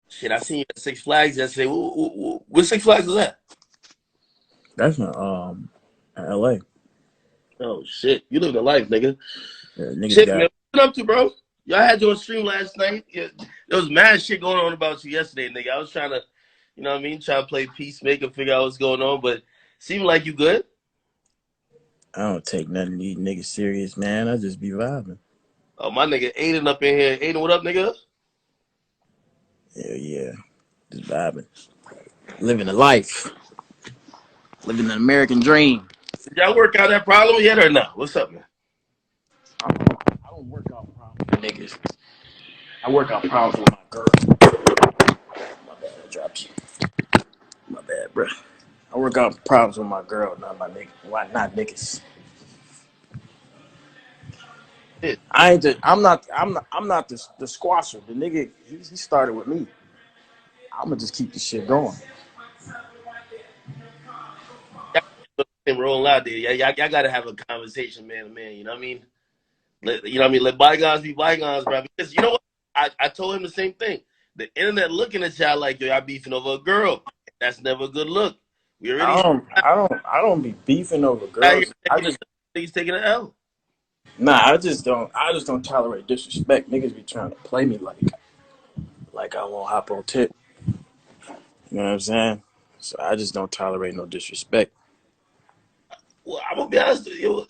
Shit, I seen you at Six Flags yesterday. What Six Flags was that? That's in LA. Oh shit, you live the life, nigga. Yeah, niggas Shit, man, got. what up to, bro? Y'all had you on stream last night. Yeah, there was mad shit going on about you yesterday, nigga. I was trying to, you know what I mean, try to play peacemaker, figure out what's going on, but seemed like you good. I don't take nothing of these niggas serious, man. I just be vibing. Oh, my nigga Aiden up in here. Aiden, what up, nigga? Yeah, yeah, just vibing, living a life, living an American dream. Did y'all work out that problem yet or no? What's up, man? I don't work out problems with niggas. I work out problems with my girl. My bad, I dropped you. My bad, bro. I work out problems with my girl, not my nigga. Why not niggas? Shit. I ain't. I'm not the squasher. The nigga, he started with me. I'ma just keep the shit going. Y'all rolling out there. Y'all gotta have a conversation, man to man. You know what I mean? You know what I mean? Let bygones be bygones, bro. Because you know what? I told him the same thing. The internet looking at y'all like, yo, y'all beefing over a girl. That's never a good look. We already I don't be beefing over out here girls. I just he's taking an L. Nah, I just don't tolerate disrespect. Niggas be trying to play me like I won't hop on tip. You know what I'm saying? So I just don't tolerate no disrespect. Well, I'm gonna be honest with you.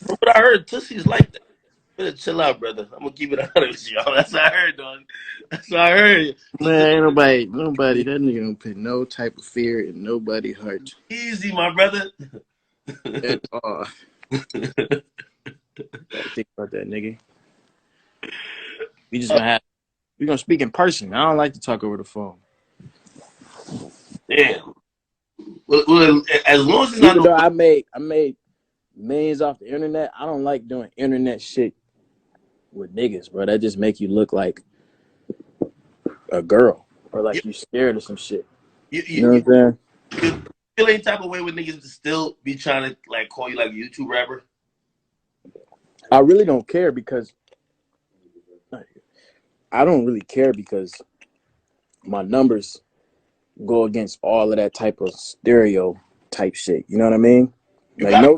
From what I heard, Toosie's like that. Better chill out, brother. I'm gonna keep it honest with y'all. That's what I heard, dog. That's what I heard. Man, ain't nobody, that nigga don't put no type of fear in nobody heart Easy, my brother. at all. Gotta think about that, nigga. We just we gonna speak in person. I don't like to talk over the phone. Damn. Well, as long as it's not Even no. though I made millions off the internet, I don't like doing internet shit with niggas, bro. That just make you look like a girl or You, like you scared of some shit. you, You know you, what I'm saying? you feel any type of way with niggas to still be trying to like call you like a YouTube rapper? I really don't care because I don't really care because my numbers go against all of that type of stereo type shit. You know what I mean? You Like got no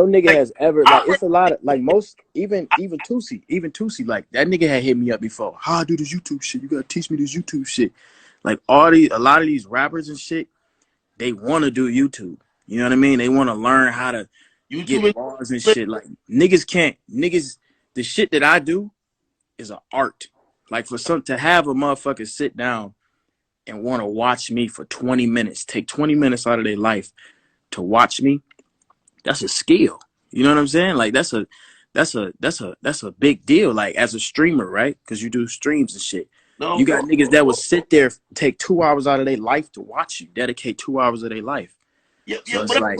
nigga like has ever like I it's a lot of like most even Toosii like that nigga had hit me up before. How I do this YouTube shit? You gotta teach me this YouTube shit. Like a lot of these rappers and shit, they want to do YouTube. You know what I mean? They want to learn how to get YouTube bars and and shit. Like niggas can't niggas. The shit that I do is an art. Like for some to have a motherfucker sit down and want to watch me for 20 minutes, take 20 minutes out of their life to watch me, that's a skill. You know what I'm saying? Like that's a big deal. Like as a streamer, right? Because you do streams and shit. no, You of got course. niggas that will sit there, take 2 hours out of their life to watch you, dedicate 2 hours of their life. Yeah, So yeah, it's but like,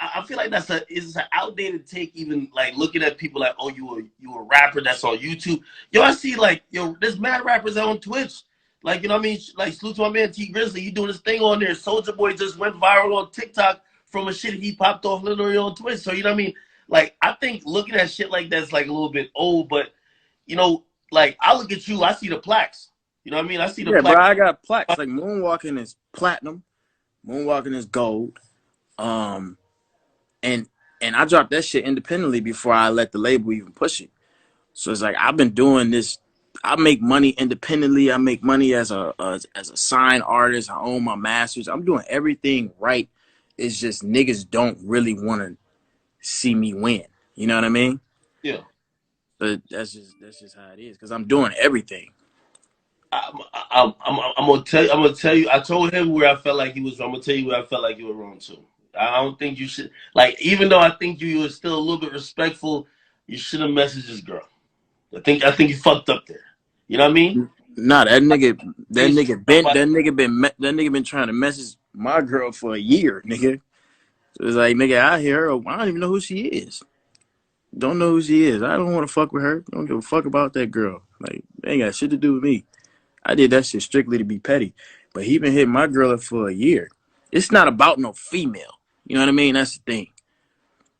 I feel like it's an outdated take. Even like looking at people like, oh, you a rapper that's on YouTube. Yo, I see like there's mad rappers on Twitch. Like you know what I mean? Like salute to my man T Grizzly. He doing this thing on there. Soldier Boy just went viral on TikTok from a shit he popped off literally on Twitch. So you know what I mean? Like I think looking at shit like that's like a little bit old, but you know, like I look at you, I see the plaques. You know what I mean? I see the yeah, bro, plaques. I got plaques. Like moonwalking is platinum, moonwalking is gold. Um, and I dropped that shit independently before I let the label even push it. So it's like I've been doing this. I make money independently. I make money as a signed artist. I own my masters. I'm doing everything right. It's just niggas don't really want to see me win. You know what I mean? Yeah. But that's just how it is. Cause I'm doing everything. I'm gonna tell you. I'm gonna tell you. I told him where I felt like he was wrong. I'm gonna tell you where I felt like you were wrong too. I don't think you should. Like, even though I think you were still a little bit respectful, you should have messaged this girl. I think you fucked up there. You know what I mean? Nah, It's that nigga been trying to message my girl for a year, nigga. So it's like, nigga, I hear her. I don't even know who she is. Don't know who she is. I don't want to fuck with her. Don't give a fuck about that girl. Like, they ain't got shit to do with me. I did that shit strictly to be petty. But he been hitting my girl up for a year. It's not about no female. You know what I mean? That's the thing.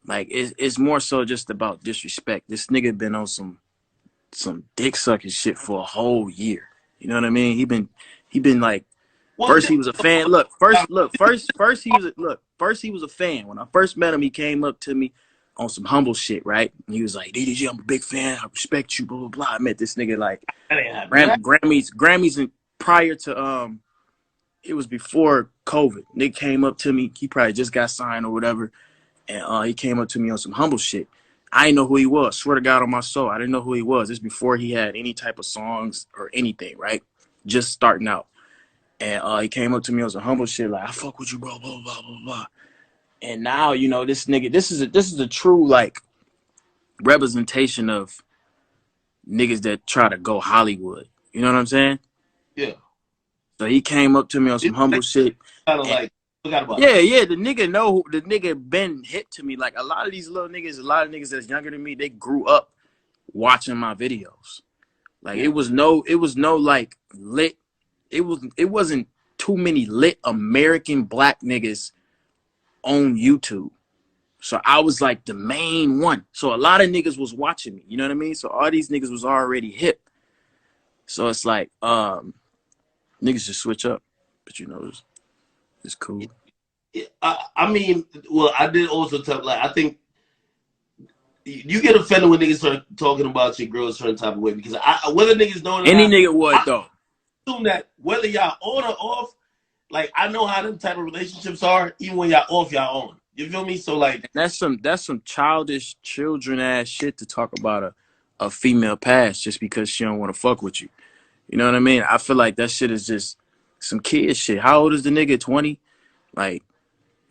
Like, it's more so just about disrespect. This nigga been on some. some dick sucking shit for a whole year. You know what I mean? He been like, Well, first he was a fan. First he was a fan. When I first met him, he came up to me on some humble shit, right? And he was like, DDG, I'm a big fan. I respect you, blah blah blah. I met this nigga like Grammys and prior to it was before COVID. Nick came up to me. He probably just got signed or whatever. And he came up to me on some humble shit. I didn't know who he was. Swear to God on my soul. I didn't know who he was. This before he had any type of songs or anything, right? Just starting out. And he came up to me on some humble shit, like, I fuck with you, bro, blah, blah, blah, blah. And now, you know, this nigga, this is a true, like, representation of niggas that try to go Hollywood. You know what I'm saying? Yeah. So he came up to me on some humble shit. Kind of like, forgot about yeah, the nigga been hit to me. Like a lot of these little niggas, a lot of niggas that's younger than me, they grew up watching my videos. Like it was no like lit. It wasn't too many lit American black niggas on YouTube. So I was like the main one. So a lot of niggas was watching me. You know what I mean? So all these niggas was already hip. So it's like niggas just switch up. But you know, it's cool. I mean, well, I did also tell, like, I think you get offended when niggas start talking about your girl a certain type of way because whether niggas know it or any not, nigga would though. Assume that whether y'all on or off, like I know how them type of relationships are. Even when y'all off, y'all on. You feel me? So like that's some childish children ass shit to talk about a female past just because she don't want to fuck with you. You know what I mean? I feel like that shit is just some kid shit. How old is the nigga? 20? Like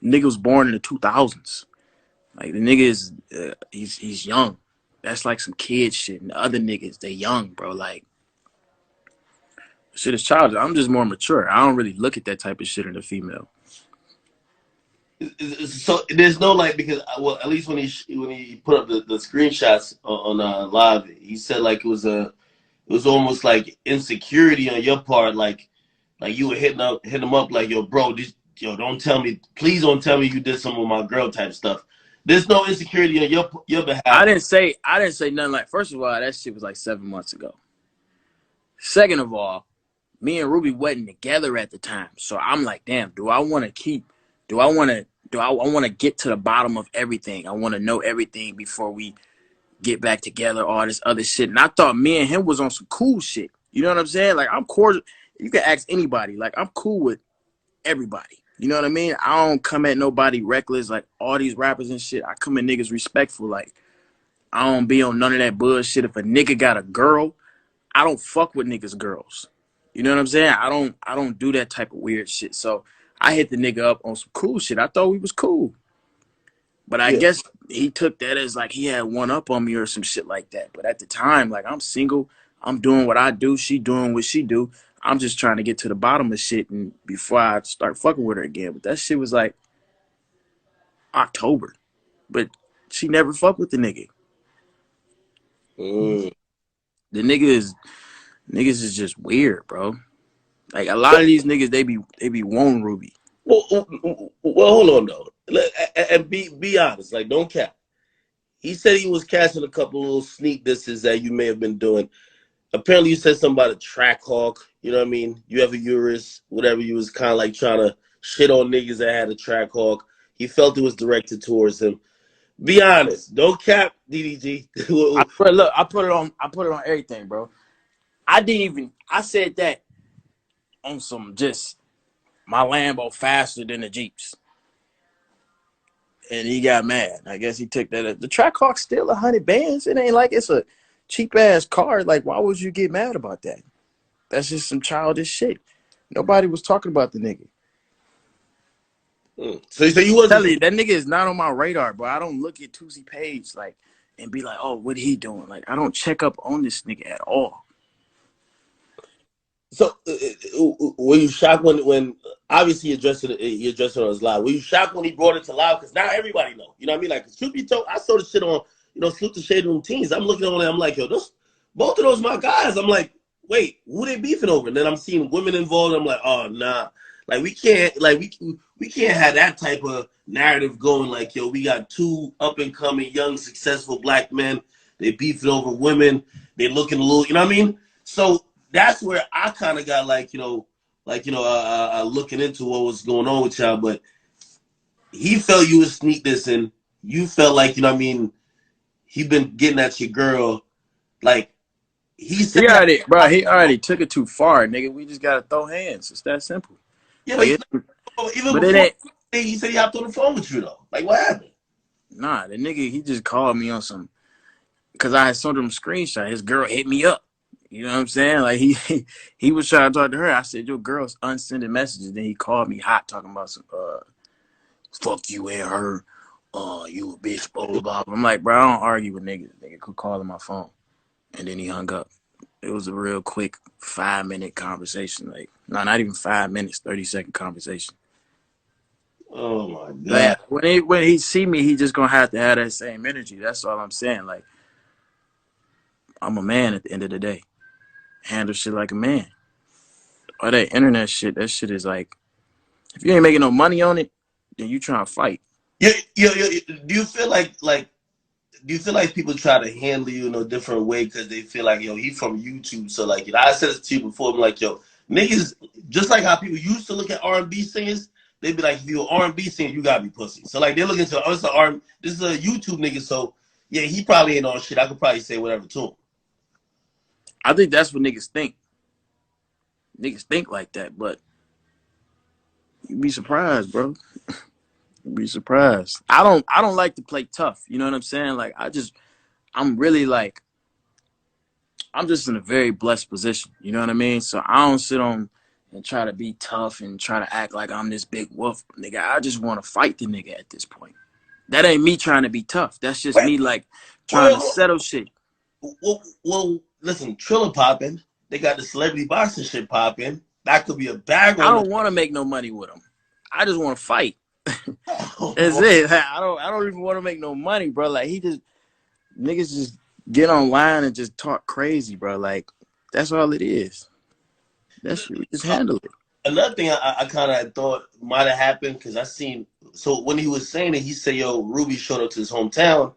nigga was born in the 2000s. Like the nigga is he's young. That's like some kid shit. And the other niggas, they young, bro. Like shit is childish. I'm just more mature. I don't really look at that type of shit in a female. so there's no like because well at least when he put up the screenshots on live, he said like it was almost like insecurity on your part, like you were hitting him up like yo bro, please don't tell me you did some of my girl type stuff. There's no insecurity on your behalf. I didn't say nothing like. First of all, that shit was like 7 months ago. Second of all, me and Ruby wasn't together at the time, so I'm like, damn, do I want to get to the bottom of everything? I want to know everything before we get back together, all this other shit. And I thought me and him was on some cool shit. You know what I'm saying? Like I'm cordial. You can ask anybody. Like I'm cool with everybody. You know what I mean? I don't come at nobody reckless like all these rappers and shit. I come at niggas respectful. Like I don't be on none of that bullshit. If a nigga got a girl, I don't fuck with niggas' girls. You know what I'm saying? I don't do that type of weird shit. So I hit the nigga up on some cool shit. I thought we was cool. But I guess he took that as like he had one up on me or some shit like that. But at the time, like I'm single. I'm doing what I do. She doing what she do. I'm just trying to get to the bottom of shit and before I start fucking with her again. But that shit was like October. But she never fucked with the nigga. The niggas is just weird, bro. Like a lot of these niggas, they be wanting Ruby. Well, hold on though, and be honest. Like, don't cap. He said he was catching a couple little sneak disses that you may have been doing. Apparently, you said something about a track hawk. You know what I mean? You have a Urus, whatever. You was kind of like trying to shit on niggas that had a track hawk. He felt it was directed towards him. Be honest. Don't cap, DDG. I put it on everything, bro. I said that on some just my Lambo faster than the Jeeps. And he got mad. I guess he took that. The Trackhawk's still 100 bands. It ain't like it's a cheap ass car. Like, why would you get mad about that? That's just some childish shit. Nobody was talking about the nigga. So you wasn't telling you, that nigga is not on my radar, bro. I don't look at Toosii page like and be like, oh, what he doing? Like, I don't check up on this nigga at all. So were you shocked when obviously he addressed it on his live? Were you shocked when he brought it to live? Because now everybody know. You know what I mean? Like, truth be told, I saw the shit on, Salute the Shade Room Teens. I'm looking on it, I'm like, yo, both of those my guys. I'm like, wait, who they beefing over? And then I'm seeing women involved. I'm like, oh nah. Like we can't have that type of narrative going. Like, yo, we got two up and coming young successful black men. They beefing over women. they looking a little, you know what I mean? So that's where I kind of got like, looking into what was going on with y'all. But he felt you would sneak this, and you felt like, you know what I mean, he been getting at your girl. Like he said, He already took it too far, nigga. We just gotta throw hands. It's that simple. yeah, Like, but even but it before ain't. he said he hopped on the phone with you though. Like what happened? Nah, the nigga, he just called me on some, cause I had sent him a screenshot. His girl hit me up. You know what I'm saying? Like he was trying to talk to her. I said, your girl's unsending messages. Then he called me hot, talking about some fuck you and her. You a bitch, blah, blah, blah. I'm like, bro, I don't argue with niggas. Nigga could call on my phone. And then he hung up. It was a real quick 5-minute conversation. Like, no, not even 5 minutes, 30-second conversation. Oh my god! But when he see me, he just gonna have to have that same energy. That's all I'm saying. Like, I'm a man at the end of the day. Handle shit like a man. All that internet shit, that shit is like, if you ain't making no money on it, then you trying to fight. Do you feel like do you feel like people try to handle you in a different way because they feel like, yo, he from YouTube, so like, I said it to you before, I'm like, yo, niggas, just like how people used to look at R&B singers, they'd be like, if you're an R&B singer, you gotta be pussy. So like, they're looking to, oh, this is a YouTube nigga, so yeah, he probably ain't on shit. I could probably say whatever to him. I think that's what niggas think. Niggas think like that, but you'd be surprised, bro. You'd be surprised. I don't like to play tough. You know what I'm saying? Like, I'm really like, I'm just in a very blessed position. You know what I mean? So I don't sit on and try to be tough and try to act like I'm this big wolf, nigga. I just want to fight the nigga at this point. That ain't me trying to be tough. That's just Wait, me like trying to well, settle shit. listen, Triller popping. They got the celebrity boxing shit popping. That could be a bag I on the. don't want to make no money with him. I just want to fight. That's Oh, it. I don't even want to make no money, bro. Like, niggas just get online and just talk crazy, bro. Like, that's all it is. That shit, we just handle it. another thing I kind of thought might have happened because I seen, so when he was saying it, he said, yo, Ruby showed up to his hometown.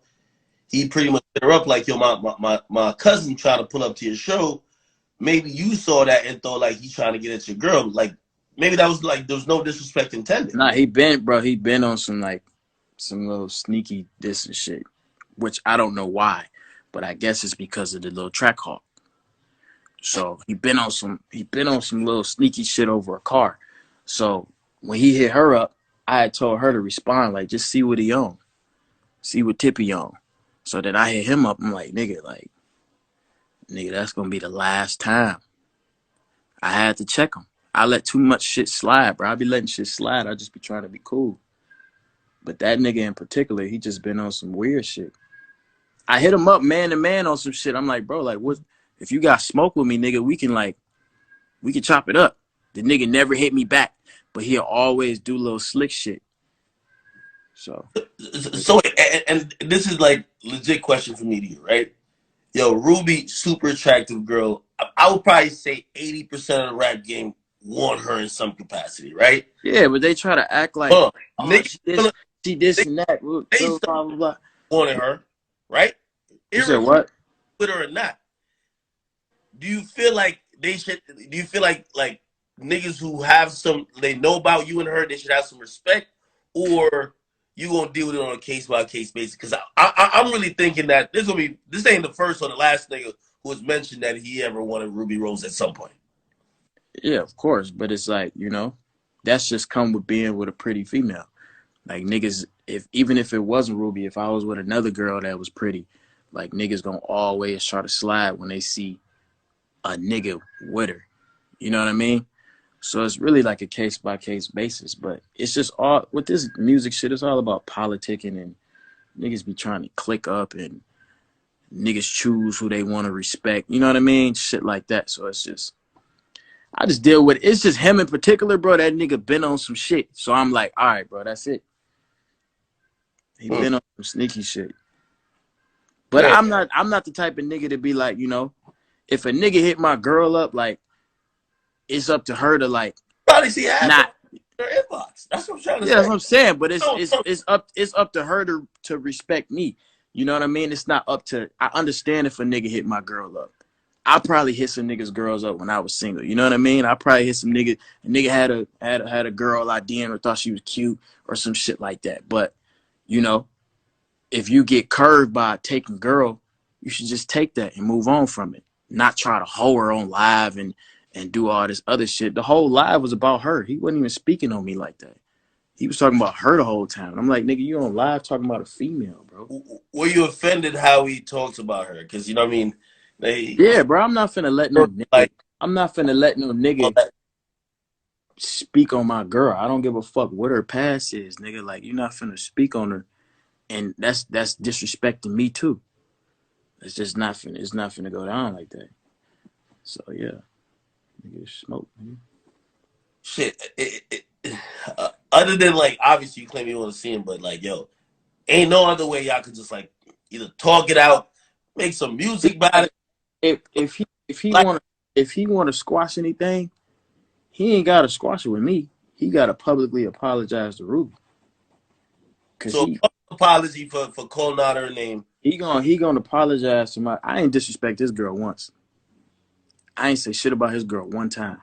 He pretty much hit her up like, yo, my cousin tried to pull up to your show. Maybe you saw that and thought like he's trying to get at your girl. Like maybe that was like there was no disrespect intended. Nah, he been on some like some little sneaky diss and shit, which I don't know why, but I guess it's because of the little track hawk. So he been on some little sneaky shit over a car. So when he hit her up, I had told her to respond like, just see what he on, see what tip he on. So then I hit him up. I'm like, nigga, that's gonna be the last time. I had to check him. I let too much shit slide, bro. I be letting shit slide. I just be trying to be cool. But that nigga in particular, he just been on some weird shit. I hit him up man to man on some shit. I'm like, bro, like, what? If you got smoke with me, nigga, we can chop it up. The nigga never hit me back, but he'll always do little slick shit. So And this is like legit question for me to you, right? Yo, Ruby, super attractive girl. I would probably say 80% of the rap game want her in some capacity, right? yeah, but they try to act like, oh, Niggas she this and that. they Blah, blah, blah. wanted her, right? You said what? With her or not. Do you feel like they should? Do you feel like niggas who have some, they know about you and her, they should have some respect, or you gonna deal with it on a case by case basis? Because I'm really thinking that this ain't the first or the last nigga who has mentioned that he ever wanted Ruby Rose at some point. Yeah, of course, but it's like, that's just come with being with a pretty female. Like, niggas, even if it wasn't Ruby, if I was with another girl that was pretty, like, niggas gonna always try to slide when they see a nigga with her. You know what I mean? So it's really like a case by case basis. But it's just all with this music shit, it's all about politicking, and niggas be trying to click up and niggas choose who they want to respect. You know what I mean? Shit like that. So I just deal with it. It's just him in particular, bro. That nigga been on some shit. So I'm like, all right, bro, that's it. He been on some sneaky shit. But yeah. I'm not the type of nigga to be like, if a nigga hit my girl up, like, it's up to her to like probably see not her inbox. That's what I'm trying to say. Yeah, that's what I'm saying. But it's up to her to respect me. You know what I mean? It's not up to. I understand if a nigga hit my girl up. I probably hit some niggas' girls up when I was single. You know what I mean? I probably hit some nigga. A nigga had a girl I DM'd or thought she was cute or some shit like that. But you know, if you get curved by taking girl, you should just take that and move on from it. Not try to hoe her on live and do all this other shit. The whole live was about her. He wasn't even speaking on me like that. He was talking about her the whole time. I'm like, nigga, you on live talking about a female, bro. Were you offended how he talks about her? Because you know what I mean. Yeah, bro. I'm not finna let no nigga. Like I'm not finna let no all nigga that. speak on my girl. I don't give a fuck what her past is, nigga. Like, you're not finna speak on her, and that's disrespecting me too. It's just not finna. It's not finna go down like that. So yeah, nigga, smoke. Man. Shit. Other than like, obviously you claim you want to see him, but like, yo, ain't no other way y'all could just like either talk it out, make some music about it. Like, If he wanna squash anything, he ain't gotta squash it with me. He gotta publicly apologize to Rubi, cause so apology for calling out her name. he gonna apologize to my. I ain't disrespect this girl once. I ain't say shit about his girl one time.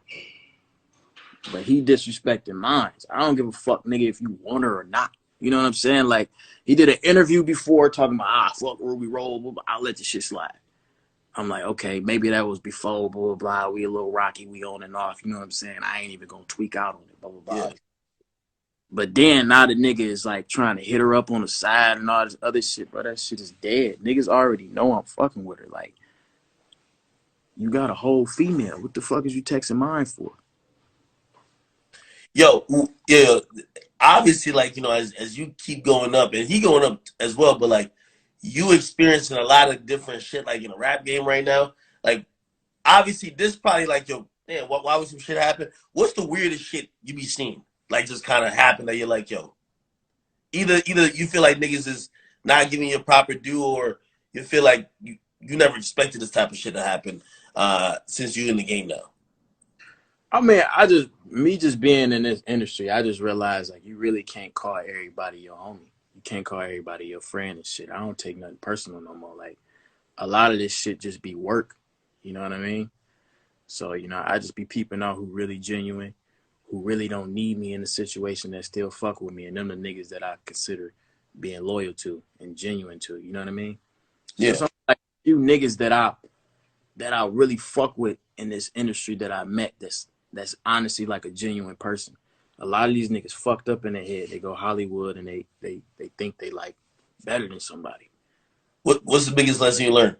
But he disrespecting mine. I don't give a fuck, nigga, if you want her or not. You know what I'm saying? Like, he did an interview before talking about, fuck Ruby Roll, I'll let the shit slide. I'm like, okay, maybe that was before, blah, blah, blah. We a little rocky, we on and off. You know what I'm saying? I ain't even gonna tweak out on it, blah, blah, blah. Yeah. But then now the nigga is like trying to hit her up on the side and all this other shit, bro. That shit is dead. Niggas already know I'm fucking with her. Like, you got a whole female. What the fuck is you texting mine for? Yo, yeah. Obviously, like, you know, as you keep going up, and he going up as well, but like you experiencing a lot of different shit, like in a rap game right now. Like, obviously, this probably like, yo, man, why would some shit happen? What's the weirdest shit you be seeing? Like, just kind of happen that you're like, yo, either you feel like niggas is not giving you a proper due, or you feel like you never expected this type of shit to happen since you in the game now. I mean, me just being in this industry, I just realized like you really can't call everybody your homie. You can't call everybody your friend and shit. I don't take nothing personal no more. Like a lot of this shit just be work. You know what I mean? So, you know, I just be peeping out who really genuine, who really don't need me in a situation that still fuck with me. And them the niggas that I consider being loyal to and genuine to. You know what I mean? So Yeah. it's like a few niggas that I really fuck with in this industry that I met that's honestly like a genuine person. A lot of these niggas fucked up in their head. They go Hollywood and they think they like better than somebody. What's the biggest lesson you learned?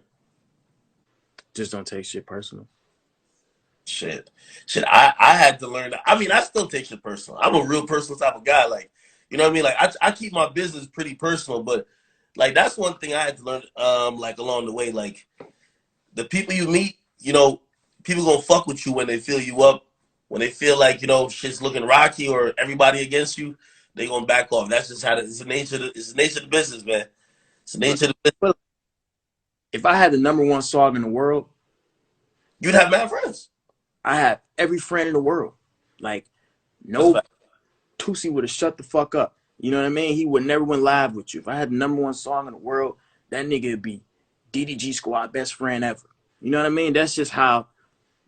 Just don't take shit personal. Shit. I had to learn that. I mean, I still take shit personal. I'm a real personal type of guy. Like, you know what I mean? Like, I keep my business pretty personal, but like that's one thing I had to learn. Like along the way, like the people you meet, you know, people gonna fuck with you when they feel you up. When they feel like, you know, shit's looking rocky or everybody against you, they gonna back off. That's just how it's the nature. It's the nature of the business, man. It's the nature of the business. But if I had the number one song in the world, You'd have mad friends. I have every friend in the world. Like, That's no bad. Toosii would have shut the fuck up. You know what I mean? He would never went live with you. If I had the number one song in the world, that nigga would be DDG squad best friend ever. You know what I mean? That's just how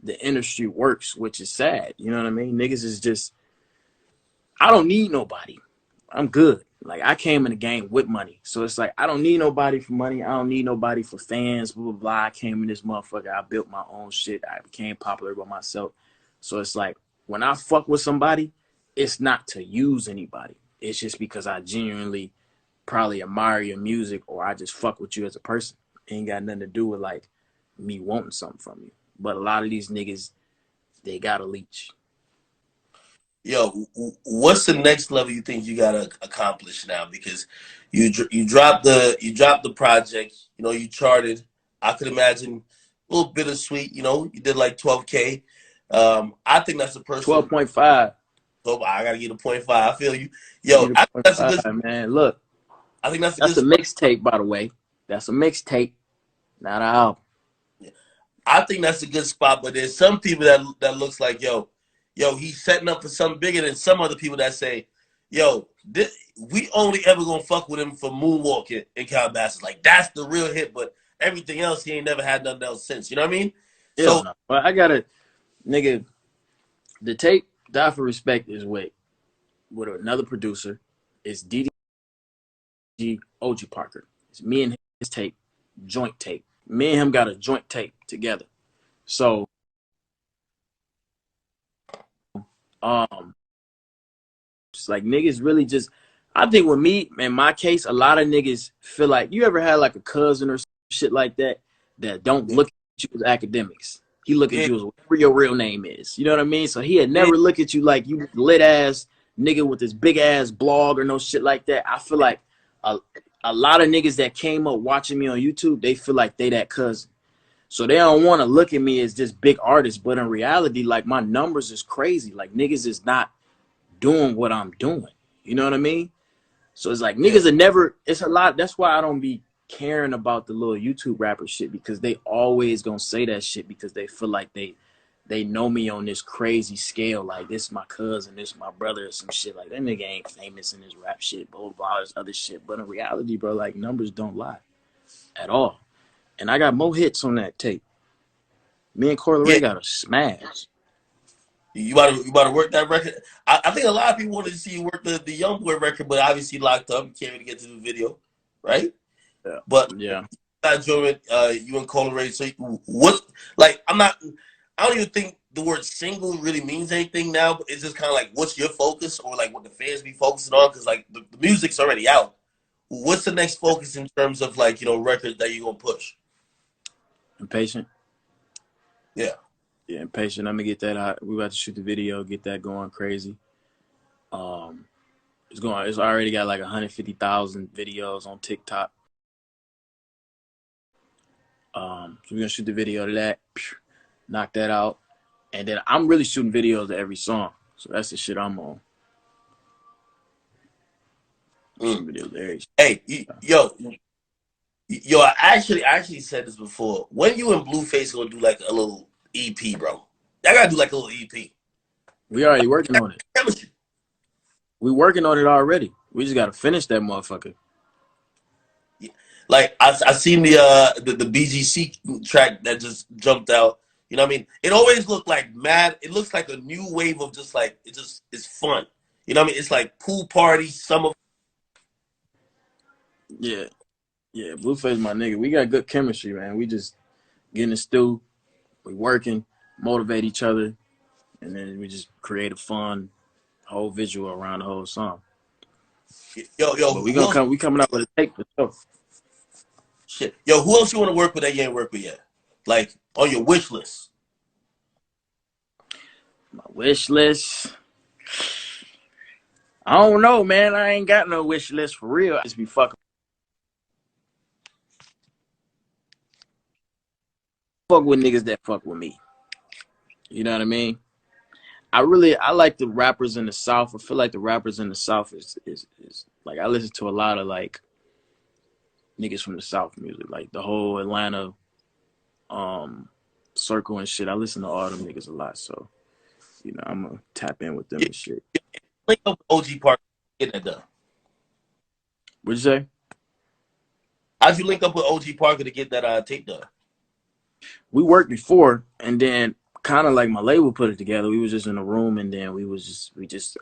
the industry works, which is sad. You know what I mean? Niggas is just, I don't need nobody. I'm good. Like, I came in the game with money. So it's like, I don't need nobody for money. I don't need nobody for fans, blah, blah, blah. I came in this motherfucker. I built my own shit. I became popular by myself. So it's like, when I fuck with somebody, it's not to use anybody. It's just because I genuinely probably admire your music or I just fuck with you as a person. It ain't got nothing to do with, like, me wanting something from you. But a lot of these niggas, they got a leech. Yo, what's the next level you think you gotta accomplish now? Because you dropped the project. You know, you charted. I could imagine a little bittersweet. You know, you did like 12K. I think that's a personal. 12.5. So I gotta get a point five. I feel you. Yo, Need a I think point that's a good. five, man. Look, I think that's a that's good a spot. mixtape, by the way. That's a mixtape, not an album. I think that's a good spot. But there's some people that looks like yo, he's setting up for something bigger than some other people that say, yo, we only ever gonna fuck with him for Moonwalking and Calabasas. Like that's the real hit, but everything else he ain't never had nothing else since. You know what I mean? Hell So no. But I gotta, nigga, the tape Die for Respect is with another producer. It's DDG OG Parker. It's me and his tape, joint tape. Me and him got a joint tape together. So it's like niggas really just, I think with me, in my case, a lot of niggas feel like, you ever had like a cousin or shit like that don't look at you as Akademiks. He look at yeah, you as whatever your real name is. You know what I mean? So he had yeah, never look at you like you lit ass nigga with this big ass blog or no shit like that. I feel like a lot of niggas that came up watching me on YouTube, they feel like they that cousin. So they don't want to look at me as this big artist. But in reality, like my numbers is crazy. Like niggas is not doing what I'm doing. You know what I mean? So it's like yeah. niggas are never, it's a lot. That's why I don't be caring about the little YouTube rapper shit, because they always gonna say that shit because they feel like they know me on this crazy scale. Like this my cousin, this my brother or some shit. Like that nigga ain't famous in his rap shit, blah, blah, blah, this other shit. But in reality, bro, like numbers don't lie at all. And I got more hits on that tape. Me and Corey Yeah. Ray got a smash. You about to work that record. I think a lot of people wanted to see you work the Young Boy record, but obviously locked up. You can't really get to the video, right? Yeah. But Yeah. not joining you and Colin Ray. So what? Like I'm not. I don't even think the word single really means anything now. But it's just kind of like, what's your focus, or like what the fans be focusing on? Because like the music's already out. What's the next focus in terms of like records that you're gonna push? Impatient. Yeah. Yeah, Impatient. I'm gonna get that out. We about to shoot the video, get that going crazy. It's already got like 150,000 videos on TikTok. So we're gonna shoot the video to that, knock that out, and then I'm really shooting videos to every song. So that's the shit I'm on. Shooting videos to every. Hey, yo, I actually said this before. When you and Blueface gonna do like a little EP, bro? I gotta do like a little EP. We already working on it. We working on it already. We just gotta finish that motherfucker. Like I seen the BGC track that just jumped out. You know what I mean? It always looked like mad. It looks like a new wave of just like it's fun. You know what I mean? It's like pool party, summer. Yeah, yeah. Blueface, my nigga. We got good chemistry, man. We just getting the stew. We working, motivate each other, and then we just create a fun whole visual around the whole song. Yo, But we coming out with a tape for sure. Shit. Yo, who else you want to work with that you ain't worked with yet? Like on your wish list. My wish list. I don't know, man. I ain't got no wish list for real. I just be fuck with niggas that fuck with me. You know what I mean? I like the rappers in the South. I feel like the rappers in the South is like, I listen to a lot of like niggas from the South music, like the whole Atlanta circle and shit. I listen to all them niggas a lot, so I'm gonna tap in with them and shit. Link up with OG Park, get that done. What'd you say? How'd you link up with OG Parker to get that tape done? We worked before, and then kind of like my label put it together. We was just in a room, and then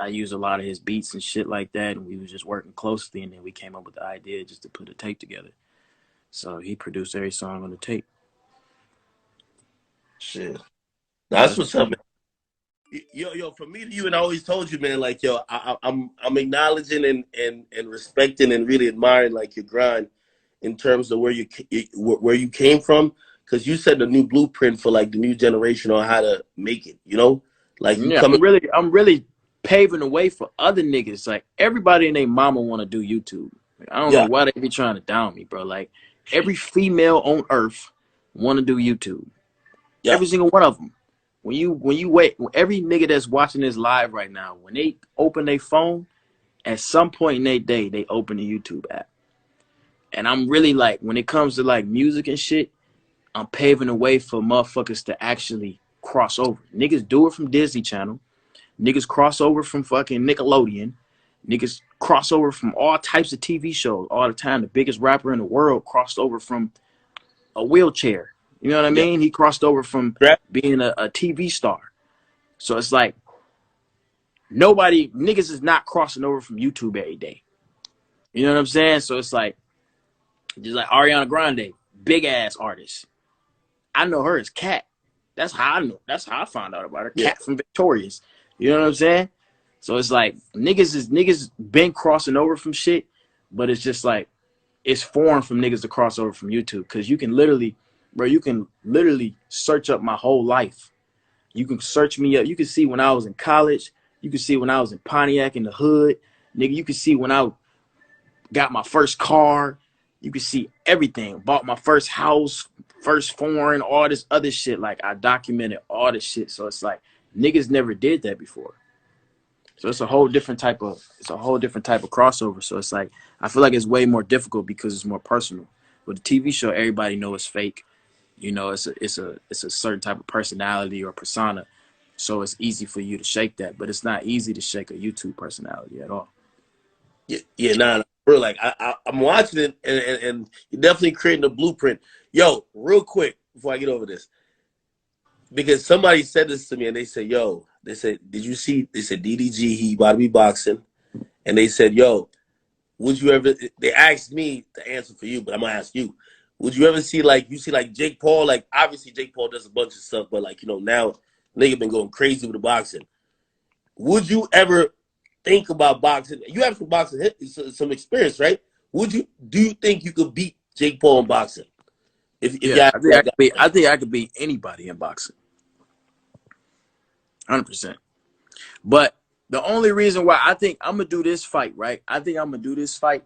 I used a lot of his beats and shit like that, and we was just working closely, and then we came up with the idea just to put a tape together. So he produced every song on the tape. Shit, that's what's up, man. Yo, from me to you, and I always told you, man, like, yo, I'm acknowledging and respecting and really admiring like your grind in terms of where you came from, because you set a new blueprint for like the new generation on how to make it. Like I'm really paving the way for other niggas. Like everybody and their mama want to do YouTube. Like, I don't know why they be trying to down me, bro. Like every female on earth want to do YouTube. Yeah. Every single one of them. When you wait, every nigga that's watching this live right now, when they open their phone, at some point in their day, they open the YouTube app. And I'm really like, when it comes to like music and shit, I'm paving the way for motherfuckers to actually cross over. Niggas do it from Disney Channel. Niggas cross over from fucking Nickelodeon. Niggas cross over from all types of TV shows all the time. The biggest rapper in the world crossed over from a wheelchair. You know what I Yeah. mean? He crossed over from Right. being a TV star. So it's like niggas is not crossing over from YouTube every day. You know what I'm saying? So it's like, just like Ariana Grande, big ass artist. I know her as Cat. That's how I know. That's how I found out about her. Yeah. Cat from Victorious. You know what I'm saying? So it's like niggas been crossing over from shit, but it's just like it's foreign from niggas to cross over from YouTube because you can literally, bro, you can literally search up my whole life. You can search me up. You can see when I was in college. You can see when I was in Pontiac in the hood. Nigga, you can see when I got my first car. You can see everything. Bought my first house, first foreign, all this other shit. Like I documented all this shit. So it's like niggas never did that before. So it's a whole different type of crossover. So it's like I feel like it's way more difficult because it's more personal. With the TV show, everybody know it's fake. You know, it's a certain type of personality or persona. So it's easy for you to shake that, but it's not easy to shake a YouTube personality at all. Yeah, nah, bro. Like I'm watching it, and you're definitely creating a blueprint. Yo, real quick before I get over this, because somebody said this to me, and they said, "Yo," they said, "Did you see?" They said, "DDG, he about to be boxing," and they said, "Yo, would you ever?" They asked me to answer for you, but I'm gonna ask you. Would you ever see like Jake Paul? Like obviously Jake Paul does a bunch of stuff, but like now nigga been going crazy with the boxing. Would you ever think about boxing? You have some boxing some experience, right? Do you think you could beat Jake Paul in boxing? If you Yeah, ask that guy, I think I could beat anybody in boxing, 100%. But the only reason why I think I'm gonna do this fight, right? I think I'm gonna do this fight,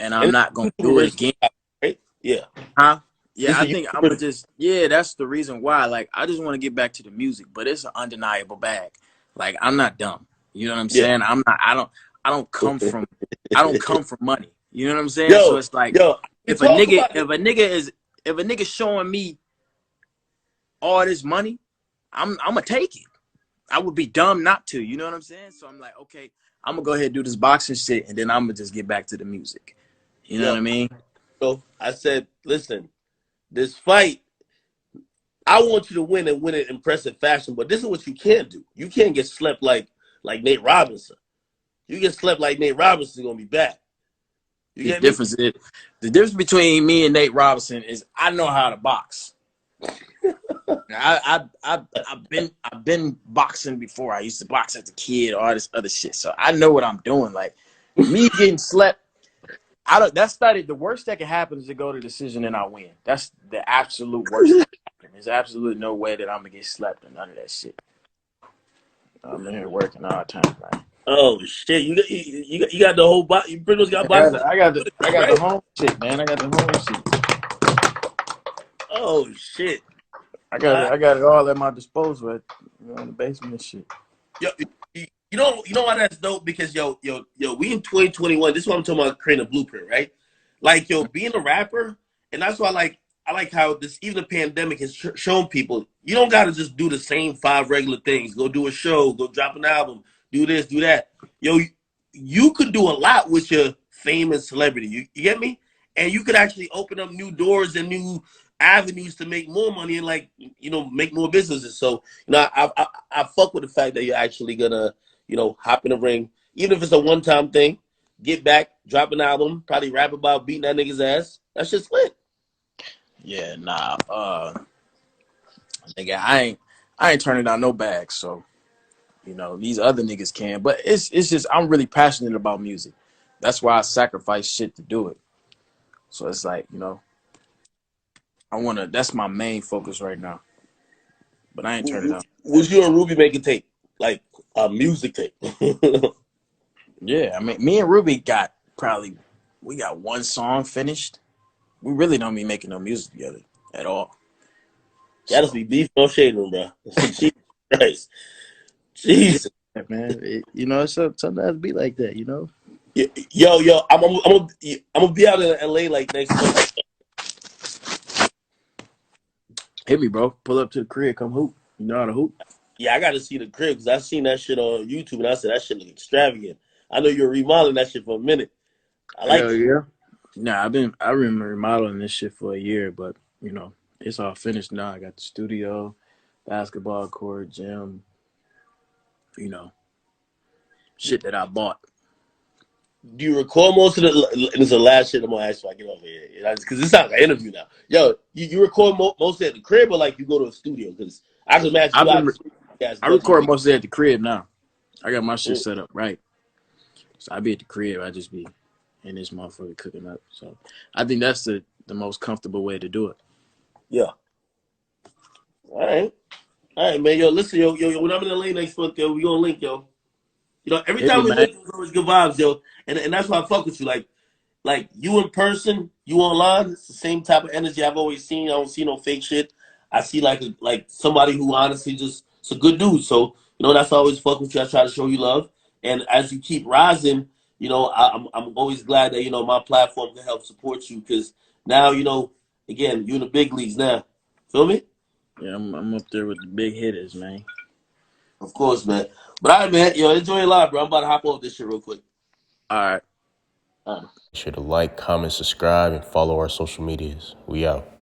and I'm and not gonna it's do it versus, again. right? Yeah, Huh? Yeah, this I is think I'm gonna just that's the reason why. Like, I just want to get back to the music, but it's an undeniable bag. Like, I'm not dumb. You know what I'm yeah. saying? I'm not. I don't come from. I don't come from money. You know what I'm saying? So Yo, it's like yo, we if a talk nigga about it. if a nigga showing me all this money, I'm gonna take it. I would be dumb not to. You know what I'm saying? So I'm like, okay, I'm gonna go ahead and do this boxing shit, and then I'm gonna just get back to the music. You know Yo, what I mean? so I said, listen, this fight, I want you to win and win in impressive fashion, but this is what you can't do. You can't get slept like Nate Robinson. You get slept like Nate Robinson, gonna be bad. You The get me? difference is the difference between me and Nate Robinson is I know how to box. I've been boxing before. I used to box as a kid, all this other shit. So I know what I'm doing. Like me getting slept, I don't. That's not it. The worst that can happen is to go to decision and I win. That's the absolute worst. That can happen. There's absolutely no way that I'm gonna get slept or none of that shit. I'm in here working all the time, man. Oh shit! You got the whole box. You pretty much got boxing, I got the right? home shit, man. I got the home shit. Oh shit! I got it all at my disposal in the basement and shit. Yo, you know why that's dope? Because we in 2021. This is what I'm talking about, creating a blueprint, right? Like being a rapper, and that's why I like how this even the pandemic has shown people you don't got to just do the same 5 regular things. Go do a show, go drop an album, do this, do that. You could do a lot with your fame and celebrity. You get me? And you could actually open up new doors and new avenues to make more money and make more businesses. So I fuck with the fact that you're actually gonna hop in the ring, even if it's a one-time thing. Get back, drop an album, probably rap about beating that nigga's ass. That's just lit. Yeah, nah. Nigga, I ain't turning down no bags. So these other niggas can. But it's just I'm really passionate about music. That's why I sacrifice shit to do it. So it's like I wanna. That's my main focus right now. But I ain't turning down. Was you and Ruby making tape, like a music tape? Yeah, I mean, me and Ruby we got one song finished. We really don't be making no music together at all. That just So be beef, no shade room, bro. Jesus Christ, yeah, Jesus. man, it's sometimes be like that, Yo, I'm gonna be out in LA like next month. Hit me, bro. Pull up to the crib, come hoop. You know how to hoop. Yeah, I got to see the crib because I seen that shit on YouTube and I said that shit look extravagant. I know you're remodeling that shit for a minute. I like Hell it. yeah. Nah, I've been remodeling this shit for a year, but it's all finished now. I got the studio, basketball court, gym, you know, shit that I bought. Do you record most of the? And it's the last shit I'm gonna ask you. I get off here because this sounds like an interview now. Yo, you record mostly at the crib or like you go to a studio? Because I can imagine I've you been obviously guys I definitely record big. mostly at the crib now. I got my shit Mm, set up right, so I be at the crib. I just be in this motherfucker cooking up. So I think that's the most comfortable way to do it. yeah. All right, man. Yo, listen, yo. When I'm in LA next month, yo, we gonna link, yo. Every Hit me, time we man. link, it's always good vibes, yo. And that's why I fuck with you. Like you in person, you online, it's the same type of energy I've always seen. I don't see no fake shit. I see like somebody who honestly just it's a good dude. So that's why I always fuck with you. I try to show you love, and as you keep rising, I'm always glad that my platform can help support you because now again you in the big leagues now. Feel me? Yeah, I'm up there with the big hitters, man. Of course, man. But all right, man. Enjoy your life, bro. I'm about to hop off this shit real quick. All right. All right. Be sure to like, comment, subscribe, and follow our social medias. We out.